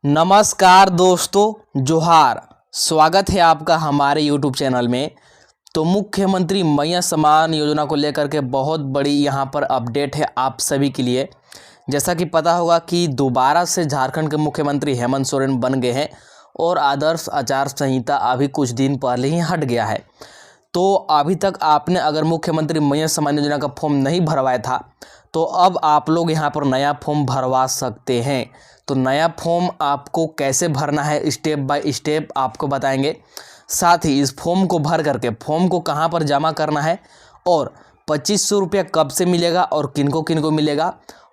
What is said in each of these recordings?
नमस्कार दोस्तों, जोहार। स्वागत है आपका हमारे YouTube चैनल में। तो मुख्यमंत्री मैया सम्मान योजना को लेकर के बहुत बड़ी यहाँ पर अपडेट है आप सभी के लिए। जैसा कि पता होगा कि दोबारा से झारखंड के मुख्यमंत्री हेमंत सोरेन बन गए हैं और आदर्श आचार संहिता अभी कुछ दिन पहले ही हट गया है। तो अभी तक आपने अगर मुख्यमंत्री मैया सम्मान योजना का फॉर्म नहीं भरवाया था तो अब आप लोग यहाँ पर नया फॉर्म भरवा सकते हैं। तो नया फॉर्म आपको कैसे भरना है स्टेप बाय स्टेप आपको बताएंगे। साथ ही इस फॉर्म को भर करके फॉर्म को कहाँ पर जमा करना है और 2500 रुपया कब से मिलेगा और किनको किनको मिलेगा।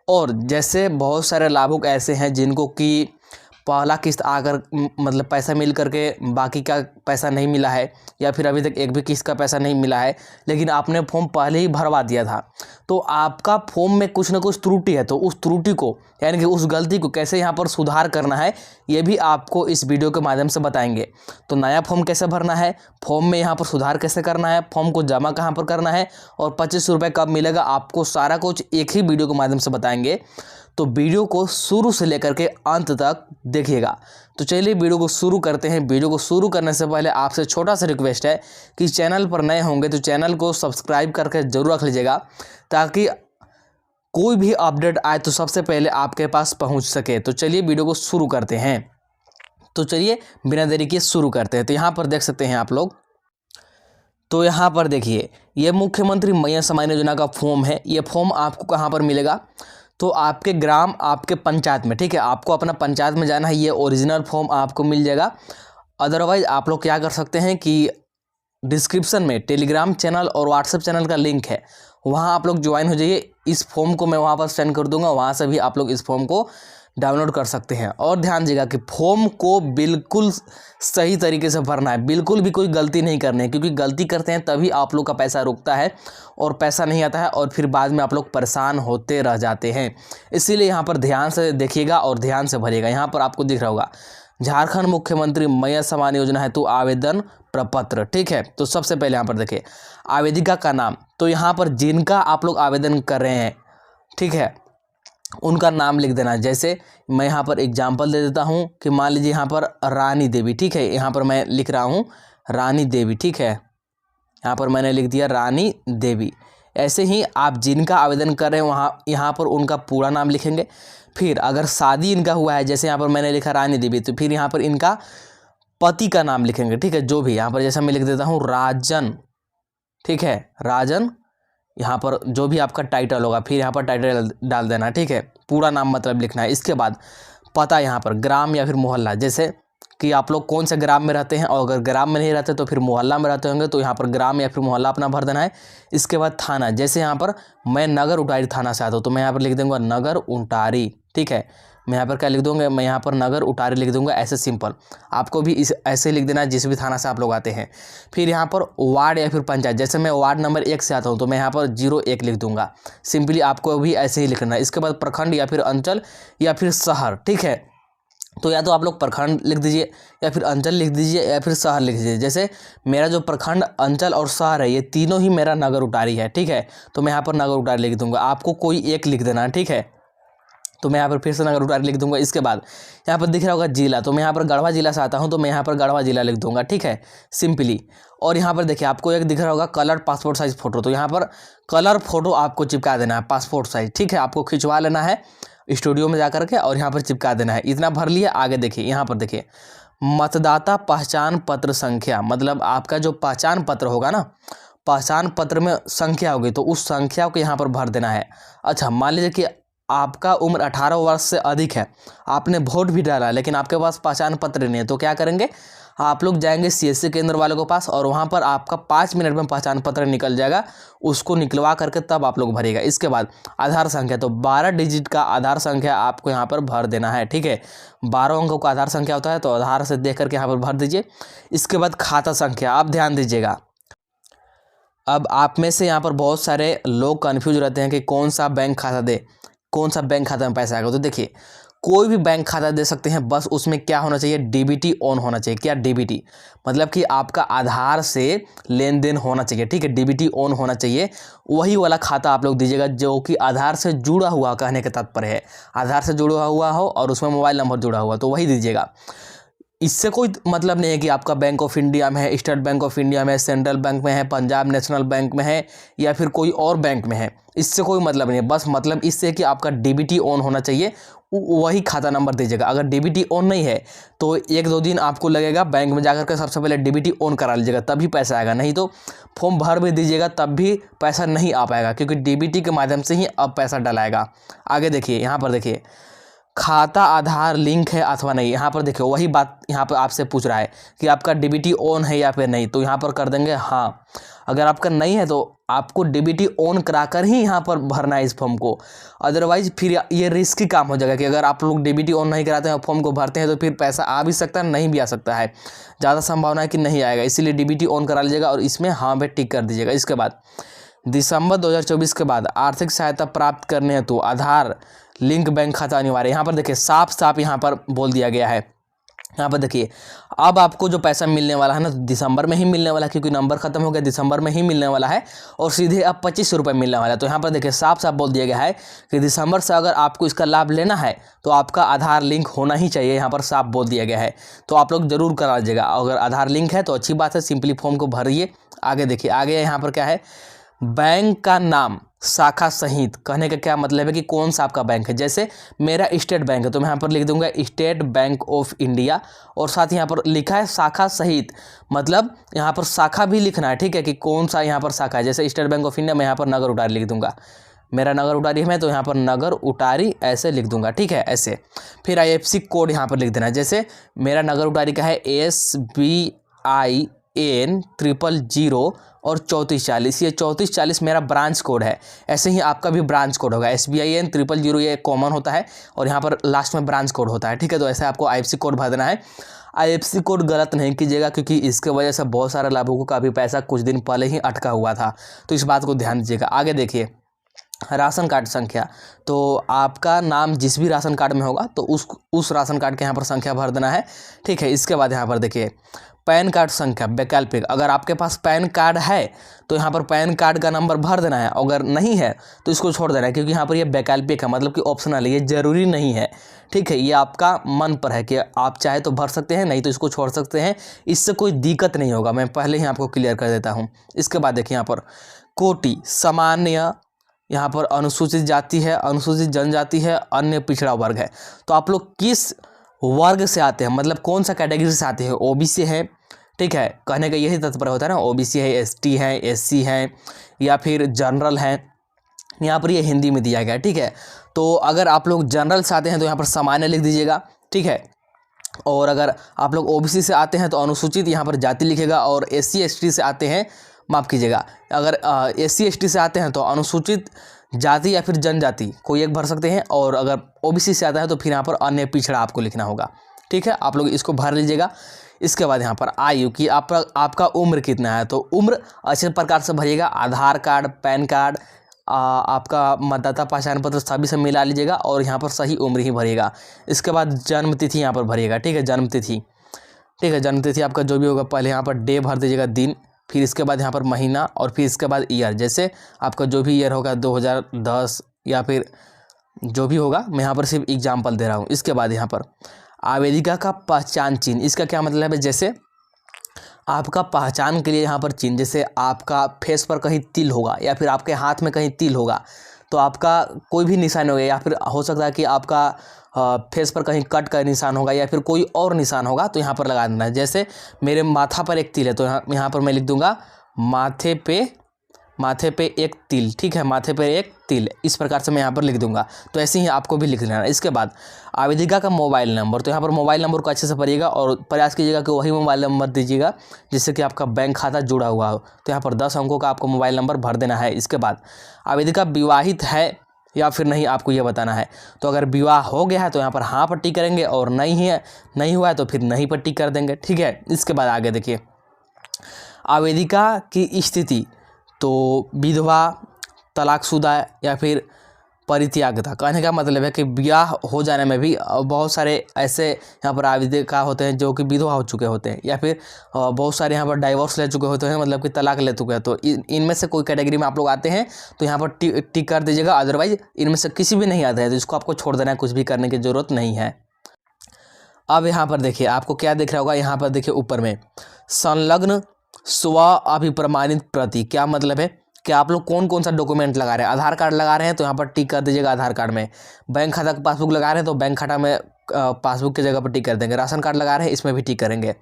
और जैसे बहुत सारे लाभुक ऐसे हैं जिनको कि पहला किस्त आकर मतलब पैसा मिल करके बाकी का पैसा नहीं मिला है या फिर अभी तक एक भी किस्त का पैसा नहीं मिला है, लेकिन आपने फॉर्म पहले ही भरवा दिया था तो आपका फॉर्म में कुछ ना कुछ त्रुटि है। तो उस त्रुटि को यानी कि उस गलती को कैसे यहाँ पर सुधार करना है ये भी आपको इस वीडियो के माध्यम से बताएंगे। तो नया फॉर्म कैसे भरना है, फॉर्म में यहाँ पर सुधार कैसे करना है, फॉर्म को जमा कहाँ पर करना है और 2500 रुपये कब मिलेगा, आपको सारा कुछ एक ही वीडियो के माध्यम से बताएंगे। तो वीडियो को शुरू से लेकर के अंत तक देखिएगा। तो चलिए वीडियो को शुरू करते हैं। वीडियो को शुरू करने से पहले आपसे छोटा सा रिक्वेस्ट है कि चैनल पर नए होंगे तो चैनल को सब्सक्राइब करके जरूर रख लीजिएगा ताकि कोई भी अपडेट आए तो सबसे पहले आपके पास पहुंच सके। तो चलिए वीडियो को शुरू करते हैं। तो चलिए बिना देरी के शुरू करते हैं। तो यहाँ पर देख सकते हैं आप लोग। तो यहाँ पर देखिए ये मुख्यमंत्री मैया सम्मान योजना का फॉर्म है। ये फॉर्म आपको कहाँ पर मिलेगा तो आपके ग्राम आपके पंचायत में, ठीक है। आपको अपना पंचायत में जाना है, ये ओरिजिनल फॉर्म आपको मिल जाएगा। अदरवाइज़ आप लोग क्या कर सकते हैं कि डिस्क्रिप्शन में टेलीग्राम चैनल और व्हाट्सएप चैनल का लिंक है, वहाँ आप लोग ज्वाइन हो जाइए। इस फॉर्म को मैं वहाँ पर सेंड कर दूंगा, वहाँ से भी आप लोग इस फॉर्म को डाउनलोड कर सकते हैं। और ध्यान दीजिएगा कि फॉर्म को बिल्कुल सही तरीके से भरना है, बिल्कुल भी कोई गलती नहीं करनी है, क्योंकि गलती करते हैं तभी आप लोग का पैसा रुकता है और पैसा नहीं आता है और फिर बाद में आप लोग परेशान होते रह जाते हैं। इसीलिए यहाँ पर ध्यान से देखिएगा और ध्यान से भरिएगा। यहाँ पर आपको दिख रहा होगा झारखंड मुख्यमंत्री मैया सम्मान योजना है तो आवेदन प्रपत्र, ठीक है। तो सबसे पहले यहाँ पर देखिए आवेदिका का नाम। तो यहाँ पर जिनका आप लोग आवेदन कर रहे हैं, ठीक है, उनका नाम लिख देना। जैसे मैं यहाँ पर एग्जांपल दे देता हूँ कि मान लीजिए यहाँ पर रानी देवी, ठीक है। यहाँ पर मैं लिख रहा हूँ रानी देवी, ठीक है। यहाँ पर मैंने लिख दिया रानी देवी। ऐसे ही आप जिनका आवेदन कर रहे हैं वहाँ यहाँ पर उनका पूरा नाम लिखेंगे। फिर अगर शादी इनका हुआ है, जैसे यहाँ पर मैंने लिखा रानी देवी, तो फिर यहाँ पर इनका पति का नाम लिखेंगे, ठीक है। जो भी यहाँ पर जैसा मैं लिख देता हूँ राजन, ठीक है, राजन। यहाँ पर जो भी आपका टाइटल होगा फिर यहाँ पर टाइटल डाल देना, ठीक है। पूरा नाम मतलब लिखना है। इसके बाद पता यहाँ पर ग्राम या फिर मोहल्ला, जैसे कि आप लोग कौन से ग्राम में रहते हैं, और अगर ग्राम में नहीं रहते तो फिर मोहल्ला में रहते होंगे तो यहाँ पर ग्राम या फिर मोहल्ला अपना भर देना है। इसके बाद थाना, जैसे यहाँ पर मैं नगर उटारी थाना से आता हूँ तो मैं यहाँ पर लिख दूँगा नगर उटारी, ठीक है। मैं यहाँ पर क्या लिख दूँगा, मैं यहाँ पर नगर उटारी लिख दूँगा, ऐसे सिंपल। आपको भी इस ऐसे लिख देना है जिस भी थाना से आप लोग आते हैं। फिर यहाँ पर वार्ड या फिर पंचायत, जैसे मैं वार्ड नंबर 1 से आता हूँ तो मैं यहाँ पर 01 लिख दूँगा। सिंपली आपको भी ऐसे ही लिखना है। इसके बाद प्रखंड या फिर अंचल या फिर शहर, ठीक है। तो या तो आप लोग प्रखंड लिख दीजिए या फिर अंचल लिख दीजिए या फिर शहर लिख दीजिए। जैसे मेरा जो प्रखंड, अंचल और शहर है ये तीनों ही मेरा नगर उटारी है, ठीक है। तो मैं यहाँ पर नगर उटारी लिख दूंगा, आपको कोई एक लिख देना है, ठीक है। तो मैं यहाँ पर फिर से नगर उटारी लिख दूंगा। इसके बाद यहाँ पर दिख रहा होगा जिला, तो मैं यहाँ पर गढ़वा जिला से आता हूँ तो मैं यहाँ पर गढ़वा जिला लिख दूंगा, ठीक है, सिंपली। और यहाँ पर देखिए आपको एक दिख रहा होगा कलर पासपोर्ट साइज फोटो, तो यहाँ पर कलर फोटो आपको चिपका देना है पासपोर्ट साइज, ठीक है। आपको खिंचवा लेना है स्टूडियो में जा करके और यहाँ पर चिपका देना है। इतना भर लिया। आगे देखिए यहाँ पर देखिए मतदाता पहचान पत्र संख्या, मतलब आपका जो पहचान पत्र होगा ना, पहचान पत्र में संख्या होगी तो उस संख्या को यहाँ पर भर देना है। अच्छा, मान लीजिए कि आपका उम्र 18 वर्ष से अधिक है, आपने वोट भी डाला लेकिन आपके पास पहचान पत्र नहीं है, तो क्या करेंगे, आप लोग जाएंगे CSC केंद्र वालों के पास और वहाँ पर आपका 5 मिनट में पहचान पत्र निकल जाएगा, उसको निकलवा करके तब आप लोग भरेगा। इसके बाद आधार संख्या, तो 12 डिजिट का आधार संख्या आपको यहाँ पर भर देना है, ठीक है। 12 अंकों का आधार संख्या होता है तो आधार से देख करके यहाँ पर भर दीजिए। इसके बाद खाता संख्या, आप ध्यान दीजिएगा। अब आप में से यहाँ पर बहुत सारे लोग कन्फ्यूज रहते हैं कि कौन सा बैंक खाता दे, कौन सा बैंक खाता में पैसा आएगा। तो देखिए कोई भी बैंक खाता दे सकते हैं, बस उसमें क्या होना चाहिए, डीबीटी ऑन होना चाहिए। क्या डीबीटी मतलब कि आपका आधार से लेन देन होना चाहिए, ठीक है, डीबीटी ऑन होना चाहिए। वही वाला खाता आप लोग दीजिएगा जो कि आधार से जुड़ा हुआ, कहने का तात्पर्य है आधार से जुड़ा हुआ हो और उसमें मोबाइल नंबर जुड़ा हुआ, तो वही दीजिएगा। इससे कोई मतलब नहीं है कि आपका बैंक ऑफ इंडिया में है, स्टेट बैंक ऑफ इंडिया में है, सेंट्रल बैंक में है, पंजाब नेशनल बैंक में है या फिर कोई और बैंक में है, इससे कोई मतलब नहीं है। बस मतलब इससे कि आपका डीबीटी ऑन होना चाहिए, वही खाता नंबर दीजिएगा। अगर डीबीटी ऑन नहीं है तो 1-2 दिन आपको लगेगा, बैंक में जाकर के सबसे पहले डीबीटी ऑन करा लीजिएगा, तभी पैसा आएगा। नहीं तो फॉर्म भर भी दीजिएगा तब भी पैसा नहीं आ पाएगा, क्योंकि डीबीटी के माध्यम से ही अब पैसा डलाएगा। आगे देखिए, यहाँ पर देखिए खाता आधार लिंक है अथवा नहीं, यहाँ पर देखिए वही बात यहाँ पर आपसे पूछ रहा है कि आपका डीबीटी ऑन है या फिर नहीं, तो यहाँ पर कर देंगे हाँ। अगर आपका नहीं है तो आपको डीबीटी ऑन कराकर ही यहाँ पर भरना है इस फॉर्म को, अदरवाइज फिर ये रिस्की काम हो जाएगा कि अगर आप लोग डीबीटी ऑन नहीं कराते हैं फॉर्म को भरते हैं तो फिर पैसा आ भी सकता है, नहीं भी आ सकता है, ज़्यादा संभावना है कि नहीं आएगा। इसीलिए डीबीटी ऑन करा लीजिएगा और इसमें हाँ पे टिक कर दीजिएगा। इसके बाद दिसंबर 2024 के बाद आर्थिक सहायता प्राप्त करने हेतु आधार लिंक बैंक खाता अनिवार्य। यहाँ पर देखिए साफ साफ यहाँ पर बोल दिया गया है। यहाँ पर देखिए अब आपको जो पैसा मिलने वाला है ना, दिसंबर में ही मिलने वाला है, क्योंकि नंबर खत्म हो गया, दिसंबर में ही मिलने वाला है और सीधे अब 25 रुपये मिलने वाला है। तो यहाँ पर देखिए साफ साफ बोल दिया गया है कि दिसंबर से अगर आपको इसका लाभ लेना है तो आपका आधार लिंक होना ही चाहिए, यहाँ पर साफ बोल दिया गया है। तो आप लोग जरूर करा लीजिएगा, अगर आधार लिंक है तो अच्छी बात है, सिंपली फॉर्म को भरिए। आगे देखिए, आगे यहाँ पर क्या है, बैंक का नाम शाखा सहित, कहने का क्या मतलब है कि कौन सा आपका बैंक है। जैसे मेरा स्टेट बैंक है तो मैं यहाँ पर लिख दूंगा स्टेट बैंक ऑफ इंडिया, और साथ यहाँ पर लिखा है शाखा सहित, मतलब यहाँ पर शाखा भी लिखना है, ठीक है, कि कौन सा यहाँ पर शाखा है। जैसे स्टेट बैंक ऑफ इंडिया मैं यहाँ पर नगर उटारी लिख दूंगा, मेरा नगर उटारी है तो यहाँ पर नगर उटारी ऐसे लिख दूंगा, ठीक है, ऐसे। फिर IFSC कोड यहाँ पर लिख देना है, जैसे मेरा नगर उटारी का है SBIN 000 और 3440, ये 3440 मेरा ब्रांच कोड है। ऐसे ही आपका भी ब्रांच कोड होगा, SBIN 000 ये कॉमन होता है और यहाँ पर लास्ट में ब्रांच कोड होता है, ठीक है। तो ऐसे आपको IFSC कोड भर देना है। IFSC कोड गलत नहीं कीजिएगा, क्योंकि इसके वजह से बहुत सारे लाभुकों का भी पैसा कुछ दिन पहले ही अटका हुआ था, तो इस बात को ध्यान दीजिएगा। आगे देखिए राशन कार्ड संख्या, तो आपका नाम जिस भी राशन कार्ड में होगा तो उस राशन कार्ड के यहाँ पर संख्या भर देना है, ठीक है। इसके बाद यहाँ पर देखिए पैन कार्ड संख्या वैकल्पिक, अगर आपके पास पैन कार्ड है तो यहाँ पर पैन कार्ड का नंबर भर देना है, अगर नहीं है तो इसको छोड़ देना है, क्योंकि यहाँ पर ये वैकल्पिक है, मतलब कि ऑप्शनल है, ये जरूरी नहीं है, ठीक है। ये आपका मन पर है कि आप चाहे तो भर सकते हैं, नहीं तो इसको छोड़ सकते हैं, इससे कोई दिक्कत नहीं होगा, मैं पहले ही आपको क्लियर कर देता हूँ। इसके बाद देखिए यहाँ पर कोटि सामान्य, यहाँ पर अनुसूचित जाति है, अनुसूचित जनजाति है, अन्य पिछड़ा वर्ग है। तो आप लोग किस वर्ग से आते हैं, मतलब कौन सा कैटेगरी से आते हैं, OBC है, ठीक है, कहने का यही तात्पर्य होता है ना, OBC है, ST है, SC है या फिर जनरल है, यहाँ पर ये हिंदी में दिया गया है, ठीक है। तो अगर आप लोग जनरल से आते हैं तो यहाँ पर सामान्य लिख दीजिएगा, ठीक है। और अगर आप लोग OBC से आते हैं तो अनुसूचित यहाँ पर जाति लिखेगा, और SC ST से आते हैं, माफ़ कीजिएगा, अगर SC ST से आते हैं तो अनुसूचित जाति या फिर जनजाति कोई एक भर सकते हैं, और अगर OBC से आता है तो फिर यहाँ पर अन्य पिछड़ा आपको लिखना होगा, ठीक है। आप लोग इसको भर लीजिएगा। इसके बाद यहाँ पर आयु कि आपका उम्र कितना है, तो उम्र अच्छे प्रकार से भरिएगा, आधार कार्ड, पैन कार्ड, आपका मतदाता पहचान पत्र सभी से मिला लीजिएगा और यहाँ पर सही उम्र ही भरिएगा। इसके बाद जन्म तिथि यहाँ पर भरिएगा, ठीक है, जन्म तिथि, ठीक है, जन्म तिथि आपका जो भी होगा, पहले यहाँ पर डे भर दीजिएगा, दिन, फिर इसके बाद यहाँ पर महीना, और फिर इसके बाद ईयर, जैसे आपका जो भी ईयर होगा 2010 या फिर जो भी होगा, मैं यहाँ पर सिर्फ एग्जाम्पल दे रहा हूँ। इसके बाद यहाँ पर आवेदिका का पहचान चिन्ह, इसका क्या मतलब है, जैसे आपका पहचान के लिए यहाँ पर चिन्ह, जैसे आपका फेस पर कहीं तिल होगा या फिर आपके हाथ में कहीं तिल होगा, तो आपका कोई भी निशान होगा, या फिर हो सकता है कि आपका फेस पर कहीं कट का निशान होगा या फिर कोई और निशान होगा, तो यहाँ पर लगा देना है। जैसे मेरे माथा पर एक तिल है तो यहाँ पर मैं लिख दूंगा माथे पे एक तिल, ठीक है, माथे पे एक तिल, इस प्रकार से मैं यहाँ पर लिख दूंगा। तो ऐसे ही आपको भी लिख लेना है। इसके बाद आवेदिका का मोबाइल नंबर, तो यहाँ पर मोबाइल नंबर को अच्छे से भरिएगा और प्रयास कीजिएगा कि वही मोबाइल नंबर दीजिएगा जिससे कि आपका बैंक खाता जुड़ा हुआ हो। तो यहाँ पर 10 अंकों का आपको मोबाइल नंबर भर देना है। इसके बाद आवेदिका विवाहित है या फिर नहीं, आपको ये बताना है। तो अगर विवाह हो गया है तो यहाँ पर हाँ पर टिक करेंगे, और नहीं हुआ है तो फिर नहीं पर टिक कर देंगे, ठीक है। इसके बाद आगे देखिए आवेदिका की स्थिति, तो विधवा, तलाकशुदा या फिर परित्याग था। कहने का मतलब है कि ब्याह हो जाने में भी बहुत सारे ऐसे यहाँ पर आवेदिका होते हैं जो कि विधवा हो चुके होते हैं, या फिर बहुत सारे यहाँ पर डाइवोर्स ले चुके होते हैं, मतलब कि तलाक ले चुके हैं। तो इनमें से कोई कैटेगरी में आप लोग आते हैं तो यहाँ पर टिक कर दीजिएगा, अदरवाइज इनमें से किसी भी नहीं आता है तो इसको आपको छोड़ देना है, कुछ भी करने की ज़रूरत नहीं है। अब यहाँ पर देखिए आपको क्या दिख रहा होगा, यहाँ पर देखिए ऊपर में संलग्न स्व अभिप्रमाणित प्रति, क्या मतलब है कि आप लोग कौन कौन सा डॉक्यूमेंट लगा रहे हैं। आधार कार्ड लगा रहे हैं तो यहाँ पर टिक कर दीजिएगा आधार कार्ड में। बैंक खाता का पासबुक लगा रहे हैं तो बैंक खाता में पासबुक की जगह पर टिक कर देंगे। राशन कार्ड लगा रहे हैं इसमें भी टिक करेंगे।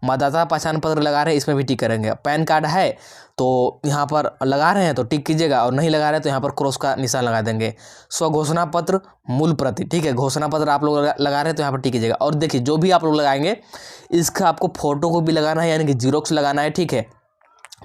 मतदाता पहचान पत्र लगा रहे हैं इसमें भी टिक करेंगे। पैन कार्ड है तो यहाँ पर लगा रहे हैं तो टिक कीजिएगा, और नहीं लगा रहे हैं तो यहाँ पर क्रॉस का निशान लगा देंगे। स्वघोषणा पत्र मूल प्रति, ठीक है, घोषणा पत्र आप लोग लगा रहे हैं तो यहाँ पर टिक कीजिएगा। और देखिए जो भी आप लोग लगाएंगे इसका आपको फोटो को भी लगाना है, यानी कि जीरोक्स लगाना है, ठीक है,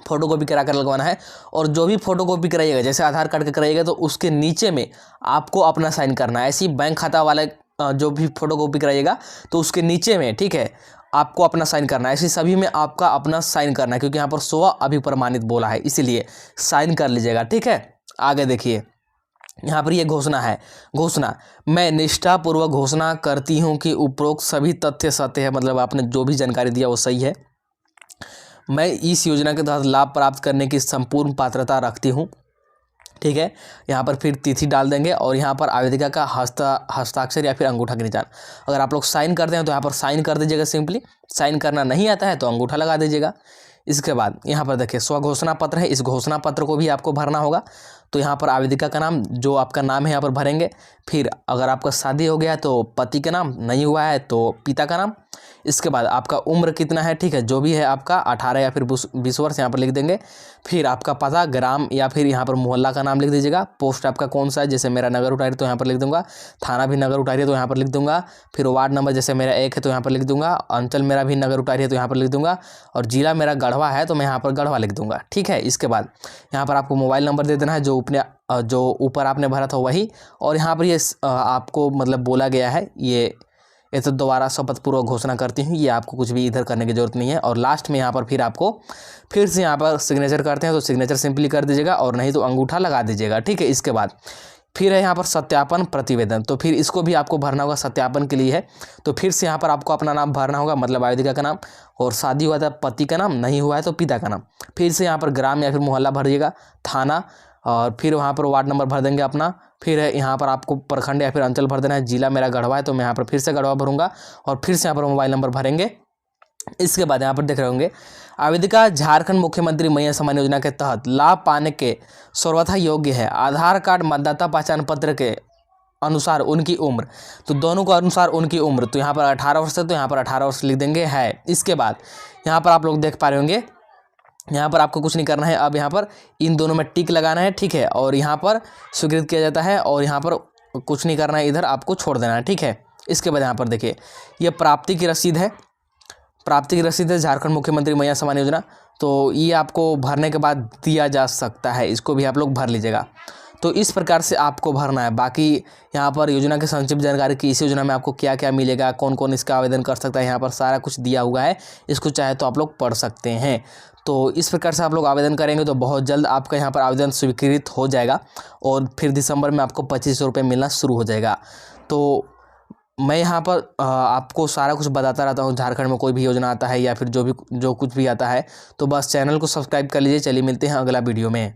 फोटो कॉपी करा कर लगवाना है। और जो भी फोटो कॉपी कराइएगा, जैसे आधार कार्ड का कराइएगा तो उसके नीचे में आपको अपना साइन करना है। ऐसी बैंक खाता वाले जो भी फोटो कॉपी कराइएगा तो उसके नीचे में, ठीक है, आपको अपना साइन करना है। ऐसी सभी में आपका अपना साइन करना है, क्योंकि यहाँ पर स्व अभिप्रमाणित बोला है, इसीलिए साइन कर लीजिएगा, ठीक है। आगे देखिए यहाँ पर ये घोषणा है। घोषणा, मैं निष्ठापूर्वक घोषणा करती हूँ कि उपरोक्त सभी तथ्य सत्य है, मतलब आपने जो भी जानकारी दिया वो सही है। मैं इस योजना के तहत लाभ प्राप्त करने की संपूर्ण पात्रता रखती हूँ, ठीक है। यहाँ पर फिर तिथि डाल देंगे और यहाँ पर आवेदिका का हस्ताक्षर या फिर अंगूठा के निशान। अगर आप लोग साइन करते हैं तो यहाँ पर साइन कर दीजिएगा सिंपली। साइन करना नहीं आता है तो अंगूठा लगा दीजिएगा। इसके बाद यहाँ पर देखिए स्वघोषणा पत्र है, इस घोषणा पत्र को भी आपको भरना होगा। तो यहाँ पर आवेदिका का नाम, जो आपका नाम है यहाँ पर भरेंगे। फिर अगर आपका शादी हो गया है तो पति का नाम, नहीं हुआ है तो पिता का नाम। इसके बाद आपका उम्र कितना है, ठीक है, जो भी है आपका 18 या फिर 20 वर्ष यहाँ पर लिख देंगे। फिर आपका पता, ग्राम या फिर यहाँ पर मोहल्ला का नाम लिख दीजिएगा। पोस्ट आपका कौन सा है, जैसे मेरा नगर उटारी तो यहाँ पर लिख दूंगा। थाना भी नगर उटारी है तो यहाँ पर लिख दूंगा। फिर वार्ड नंबर जैसे मेरा 1 है तो यहाँ पर लिख दूंगा। अंचल मेरा भी नगर उटारी है तो यहाँ पर लिख दूंगा। और जिला मेरा गढ़वा है तो मैं यहाँ पर गढ़वा लिख दूंगा, ठीक है। इसके बाद यहाँ पर आपको मोबाइल नंबर दे देना है, जो ऊपर आपने भरा था वही। और यहाँ पर ये आपको मतलब बोला गया है, ये तो दोबारा शपथ पूर्वक घोषणा करती हूँ, ये आपको कुछ भी इधर करने की जरूरत नहीं है। और लास्ट में यहाँ पर फिर आपको फिर से यहाँ पर सिग्नेचर करते हैं तो सिग्नेचर सिंपली कर दीजिएगा, और नहीं तो अंगूठा लगा दीजिएगा, ठीक है। इसके बाद फिर है यहाँ पर सत्यापन प्रतिवेदन, तो फिर इसको भी आपको भरना होगा, सत्यापन के लिए है। तो फिर से यहाँ पर आपको अपना नाम भरना होगा, मतलब आवेदिका का नाम, और शादी हुआ था पति का नाम, नहीं हुआ है तो पिता का नाम। फिर से यहाँ पर ग्राम या फिर मोहल्ला भरिएगा, थाना, और फिर वहाँ पर वार्ड नंबर भर देंगे अपना। फिर है यहाँ पर आपको प्रखंड या फिर अंचल भर देना है। जिला मेरा गढ़वा है तो मैं यहाँ पर फिर से गढ़वा भरूंगा, और फिर से यहाँ पर मोबाइल नंबर भरेंगे। इसके बाद यहाँ पर देख रहे होंगे आवेदिका झारखंड मुख्यमंत्री मैया सम्मान योजना के तहत लाभ पाने के सर्वथा योग्य है। आधार कार्ड, मतदाता पहचान पत्र के अनुसार उनकी उम्र, तो दोनों को अनुसार उनकी उम्र, तो यहाँ पर 18 वर्ष है तो यहाँ पर 18 वर्ष लिख देंगे है। इसके बाद यहाँ पर आप लोग देख पा रहे होंगे, यहाँ पर आपको कुछ नहीं करना है। अब यहाँ पर इन दोनों में टिक लगाना है, ठीक है, और यहाँ पर स्वीकृत किया जाता है, और यहाँ पर कुछ नहीं करना है, इधर आपको छोड़ देना है, ठीक है। इसके बाद यहाँ पर देखिए ये प्राप्ति की रसीद है, प्राप्ति की रसीद है झारखंड मुख्यमंत्री मैया सम्मान योजना, तो ये आपको भरने के बाद दिया जा सकता है, इसको भी आप लोग भर लीजिएगा। तो इस प्रकार से आपको भरना है। बाकी यहाँ पर योजना की संक्षिप्त जानकारी कि इस योजना में आपको क्या क्या मिलेगा, कौन कौन इसका आवेदन कर सकता है, यहाँ पर सारा कुछ दिया हुआ है, इसको चाहे तो आप लोग पढ़ सकते हैं। तो इस प्रकार से आप लोग आवेदन करेंगे तो बहुत जल्द आपका यहाँ पर आवेदन स्वीकृत हो जाएगा, और फिर दिसंबर में आपको 2500 रुपये मिलना शुरू हो जाएगा। तो मैं यहाँ पर आपको सारा कुछ बताता रहता हूँ, झारखंड में कोई भी योजना आता है या फिर जो कुछ भी आता है, तो बस चैनल को सब्सक्राइब कर लीजिए। चलिए मिलते हैं अगला वीडियो में।